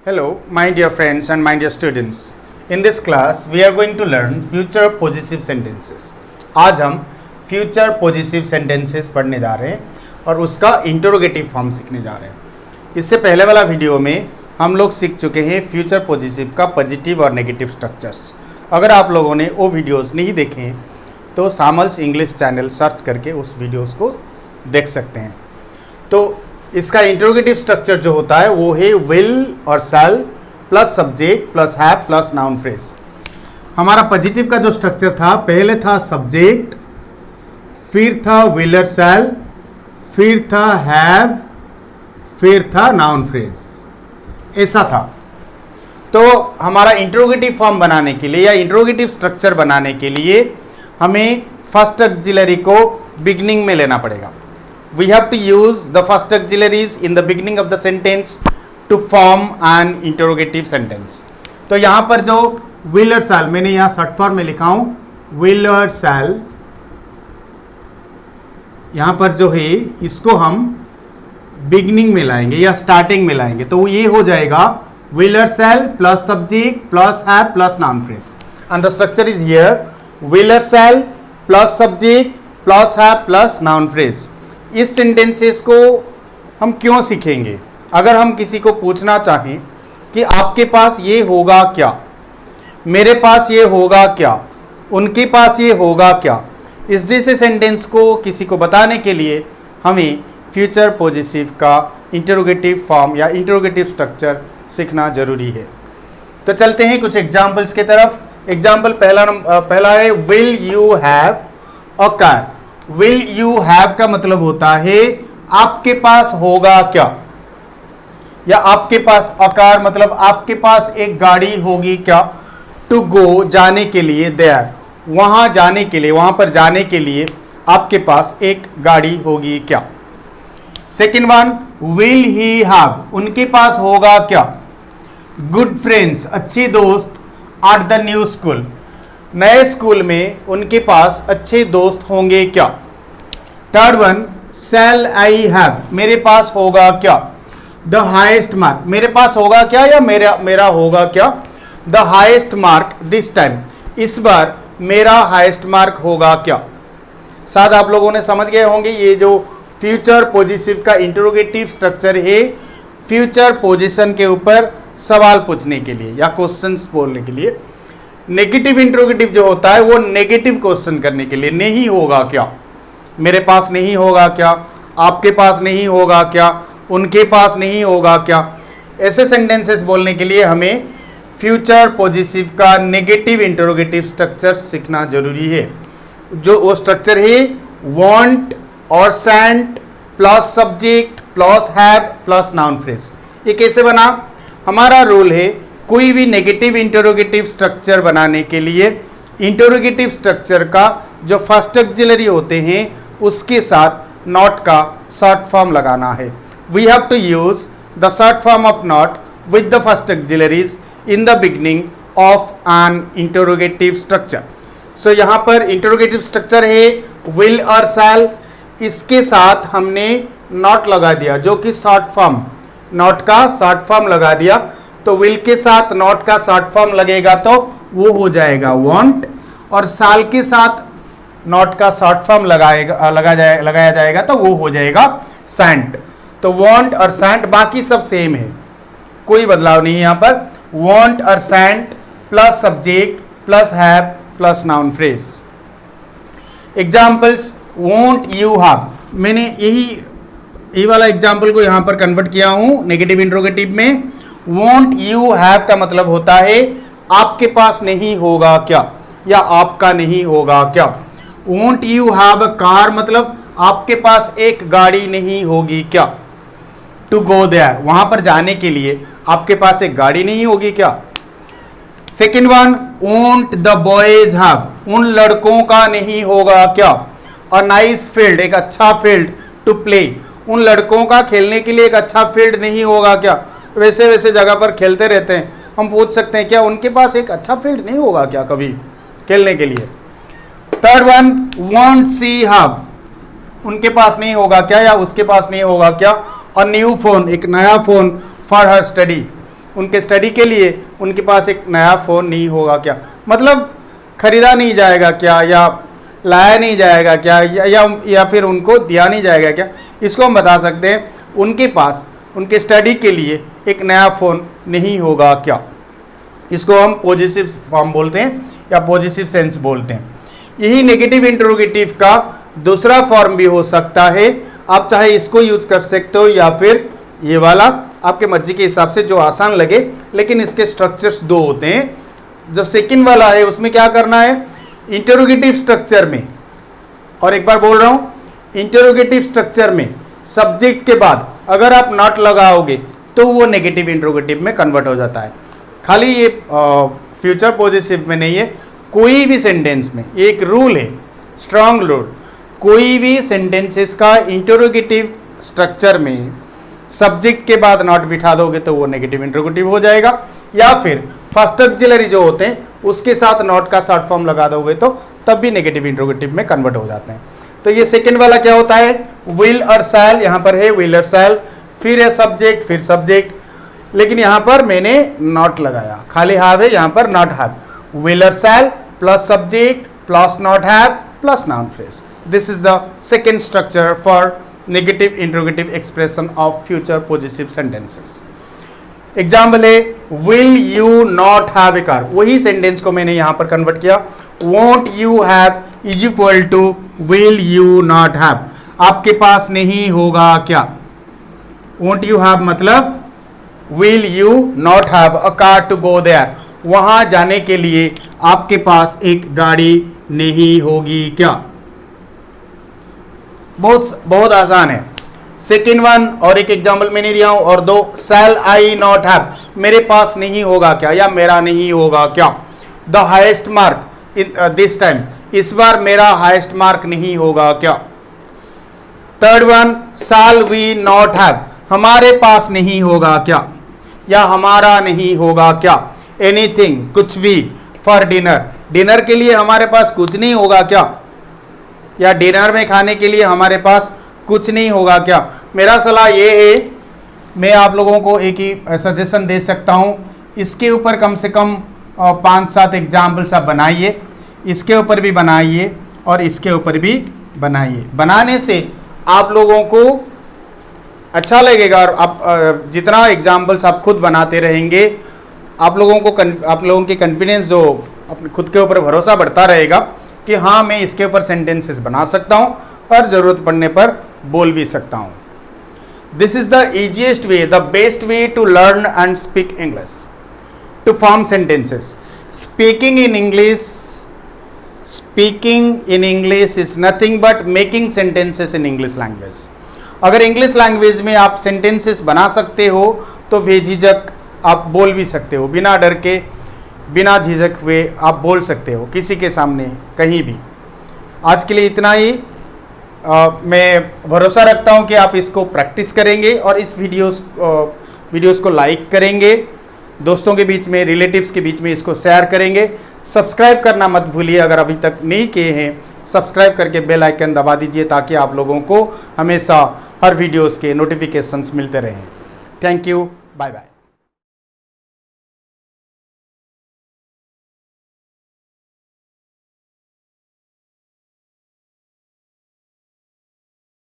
Hello, my dear friends and my dear students. In this class, we are going to learn future possessive sentences. आज हम future possessive sentences पढ़ने जा रहे हैं और उसका interrogative form सीखने जा रहे हैं. इससे पहले वाला वीडियो में हम लोग सीख चुके हैं future possessive का पॉजिटिव और नेगेटिव स्ट्रक्चर्स. अगर आप लोगों ने वो वीडियोस नहीं देखे हैं तो सामल्स इंग्लिश चैनल सर्च करके उस वीडियोस को देख सकते हैं. तो इसका इंटरोगेटिव स्ट्रक्चर जो होता है वो है विल और shall plus subject plus have plus noun phrase. हमारा पॉजिटिव का जो स्ट्रक्चर था, पहले था सब्जेक्ट, फिर था विल और शैल, फिर था हैव, फिर था नाउन फ्रेज. ऐसा था. तो हमारा इंटरोगेटिव फॉर्म बनाने के लिए या इंटरोगेटिव स्ट्रक्चर बनाने के लिए हमें फर्स्ट ऑक्सिलरी को बिगिनिंग में लेना पड़ेगा. We have to use the first auxiliaries in the beginning of the sentence to form an interrogative sentence. तो यहाँ पर जो will और shall, मैंने यहाँ शॉर्ट फॉर्म में लिखा हूँ will और shall, यहाँ पर जो है इसको हम बिगिनिंग में लाएंगे या स्टार्टिंग में लाएंगे. तो ये हो जाएगा will और shall plus subject plus have plus noun phrase. And the structure is here will और shall plus subject plus have plus noun phrase. इस सेंटेंसेस को हम क्यों सीखेंगे? अगर हम किसी को पूछना चाहें कि आपके पास ये होगा क्या, मेरे पास ये होगा क्या, उनके पास ये होगा क्या, इस जैसे सेंटेंस को किसी को बताने के लिए हमें फ्यूचर पॉजिटिव का इंटरोगेटिव फॉर्म या इंटरोगेटिव स्ट्रक्चर सीखना जरूरी है. तो चलते हैं कुछ एग्जाम्पल्स की तरफ. एग्जाम्पल पहला है will you have a car. Will you have का मतलब होता है आपके पास होगा क्या, या आपके पास अकार मतलब आपके पास एक गाड़ी होगी क्या. टू गो जाने के लिए, देयर वहां जाने के लिए, वहां पर जाने के लिए आपके पास एक गाड़ी होगी क्या. Second one will he have उनके पास होगा क्या. गुड फ्रेंड्स अच्छे दोस्त एट द न्यू स्कूल नए स्कूल में उनके पास अच्छे दोस्त होंगे क्या. Third one shell I have मेरे पास होगा क्या. द हाईएस्ट मार्क मेरे पास होगा क्या या मेरा होगा क्या. The highest mark this time इस बार मेरा हाईएस्ट मार्क होगा क्या. शायद आप लोगों ने समझ गए होंगे ये जो फ्यूचर पॉजिटिव का इंटरोगेटिव स्ट्रक्चर है फ्यूचर पोजीशन के ऊपर सवाल पूछने के लिए या क्वेश्चंस बोलने के लिए. नेगेटिव इंटरोगेटिव जो होता है वो नेगेटिव क्वेश्चन करने के लिए, नहीं होगा क्या, मेरे पास नहीं होगा क्या, आपके पास नहीं होगा क्या, उनके पास नहीं होगा क्या. ऐसे सेंटेंसेस बोलने के लिए हमें फ्यूचर पॉजिटिव का नेगेटिव इंटरोगेटिव स्ट्रक्चर सीखना जरूरी है. जो वो स्ट्रक्चर है वांट और shan't plus subject plus have plus noun phrase. ये कैसे बना? हमारा रूल है कोई भी नेगेटिव इंटरोगेटिव स्ट्रक्चर बनाने के लिए इंटरोगेटिव स्ट्रक्चर का जो फर्स्ट ऑक्सिलरी होते हैं उसके साथ नॉट का शॉर्ट फॉर्म लगाना है. We have to use the short form of not with the first auxiliaries in the beginning of an interrogative structure. So यहाँ पर इंटरोगेटिव स्ट्रक्चर है विल और शैल, इसके साथ हमने नॉट लगा दिया जो कि शॉर्ट फॉर्म, नॉट का शॉर्ट फॉर्म लगा दिया. तो विल के साथ नॉट का शॉर्ट फॉर्म लगेगा तो वो हो जाएगा वांट, और शैल के साथ नॉट का शॉर्ट फॉर्म लगाया जाएगा तो वो हो जाएगा सेंट. तो वांट और सेंट बाकी सब सेम है, कोई बदलाव नहीं है यहाँ पर. वांट और shan't plus subject plus have plus noun phrase. Examples won't you have, मैंने यही वाला एग्जाम्पल को यहाँ पर कन्वर्ट किया हूँ नेगेटिव इंटरोगेटिव में. वोंट यू हैव का मतलब होता है आपके पास नहीं होगा क्या या आपका नहीं होगा क्या. Won't you have a car मतलब आपके पास एक गाड़ी नहीं होगी क्या. टू गो देयर वहां पर जाने के लिए आपके पास एक गाड़ी नहीं होगी क्या. Second one won't the boys have उन लड़कों का नहीं होगा क्या. अ नाइस फील्ड एक अच्छा फील्ड टू प्ले उन लड़कों का खेलने के लिए एक अच्छा फील्ड नहीं होगा क्या. वैसे वैसे जगह पर खेलते रहते हैं, हम पूछ सकते हैं क्या उनके पास एक अच्छा फील्ड नहीं होगा क्या कभी खेलने के लिए. Third one won't she have उनके पास नहीं होगा क्या या उसके पास नहीं होगा क्या. और न्यू फोन एक नया फोन फॉर हर स्टडी उनके स्टडी के लिए उनके पास एक नया फ़ोन नहीं होगा क्या, मतलब खरीदा नहीं जाएगा क्या, या लाया नहीं जाएगा क्या, या फिर उनको दिया नहीं जाएगा क्या, इसको हम बता सकते हैं उनके पास उनके स्टडी के लिए एक नया फ़ोन नहीं होगा क्या। इसको हम पॉजिटिव फॉर्म बोलते हैं या पॉजिटिव सेंस बोलते हैं। यही नेगेटिव इंटरोगेटिव का दूसरा फॉर्म भी हो सकता है। आप चाहे इसको यूज कर सकते हो या फिर ये वाला, आपके मर्जी के हिसाब से जो आसान लगे, लेकिन इसके स्ट्रक्चर्स दो होते हैं। जो सेकंड वाला है उसमें क्या करना है, इंटरोगेटिव स्ट्रक्चर में, और एक बार बोल रहा हूं, इंटरोगेटिव स्ट्रक्चर में सब्जेक्ट के बाद अगर आप नॉट लगाओगे तो वो नेगेटिव इंटरोगेटिव में कन्वर्ट हो जाता है। खाली ये फ्यूचर पॉजिटिव में नहीं है, कोई भी सेंटेंस में एक रूल है, स्ट्रांग रूल, कोई भी सेंटेंसेस का इंटरोगेटिव स्ट्रक्चर में सब्जेक्ट के बाद नॉट बिठा दोगे तो वो नेगेटिव इंटरोगेटिव हो जाएगा, या फिर फर्स्ट ऑक्सिलरी जो होते हैं उसके साथ नॉट का शॉर्ट फॉर्म लगा दोगे तो तब भी नेगेटिव इंटरोगेटिव में कन्वर्ट हो जाते हैं। तो ये सेकंड वाला क्या होता है, विल और शैल, यहाँ पर है विल और शैल, फिर है सब्जेक्ट, फिर सब्जेक्ट, लेकिन यहाँ पर मैंने नॉट लगाया, खाली हैव है, यहाँ पर नॉट हैव। विल और shall plus subject plus not have plus noun phrase. This is the second structure for negative interrogative expression of future positive sentences. Example है will you not have a car, वही sentence को मैंने यहां पर convert किया, won't you have is equal to will you not have, आपके पास नहीं होगा क्या। वोंट यू हैव मतलब will you not have a car to go there, वहां जाने के लिए आपके पास एक गाड़ी नहीं होगी क्या। बहुत आसान है। सेकेंड वन और एक एग्जाम्पल मैंने दिया हूं, और दो, शैल आई नॉट हैव, मेरे पास नहीं होगा क्या या मेरा नहीं होगा क्या। The highest mark this time, इस बार मेरा हाईएस्ट मार्क नहीं होगा क्या। Third one, shall we not have, हमारे पास नहीं होगा क्या या हमारा नहीं होगा क्या। एनीथिंग, कुछ भी, फॉर डिनर, डिनर के लिए हमारे पास कुछ नहीं होगा क्या, या डिनर में खाने के लिए हमारे पास कुछ नहीं होगा क्या। मेरा सलाह ये है, मैं आप लोगों को एक ही सजेशन दे सकता हूँ, इसके ऊपर कम से कम 5-7 एग्जाम्पल्स आप बनाइए, इसके ऊपर भी बनाइए और इसके ऊपर भी बनाइए। बनाने से आप लोगों को अच्छा लगेगा, और आप जितना एग्जाम्पल्स आप खुद बनाते रहेंगे, आप लोगों की कॉन्फिडेंस, जो अपने खुद के ऊपर भरोसा बढ़ता रहेगा कि हाँ मैं इसके ऊपर सेंटेंसेस बना सकता हूँ और ज़रूरत पड़ने पर बोल भी सकता हूँ। This is the easiest way, the best way to learn and speak English, to form sentences. Speaking in English is nothing but making sentences in English language. अगर इंग्लिश लैंग्वेज में आप सेंटेंसेस बना सकते हो तो बेझिझक आप बोल भी सकते हो, बिना डर के, बिना झिझक हुए आप बोल सकते हो किसी के सामने, कहीं भी। आज के लिए इतना ही। मैं भरोसा रखता हूं कि आप इसको प्रैक्टिस करेंगे और इस वीडियोस को लाइक करेंगे, दोस्तों के बीच में, रिलेटिव्स के बीच में इसको शेयर करेंगे। सब्सक्राइब करना मत भूलिए, अगर अभी तक नहीं किए हैं सब्सक्राइब करके बेल आइकन दबा दीजिए, ताकि आप लोगों को हमेशा हर वीडियोस के नोटिफिकेशंस मिलते रहें। Thank you, bye bye.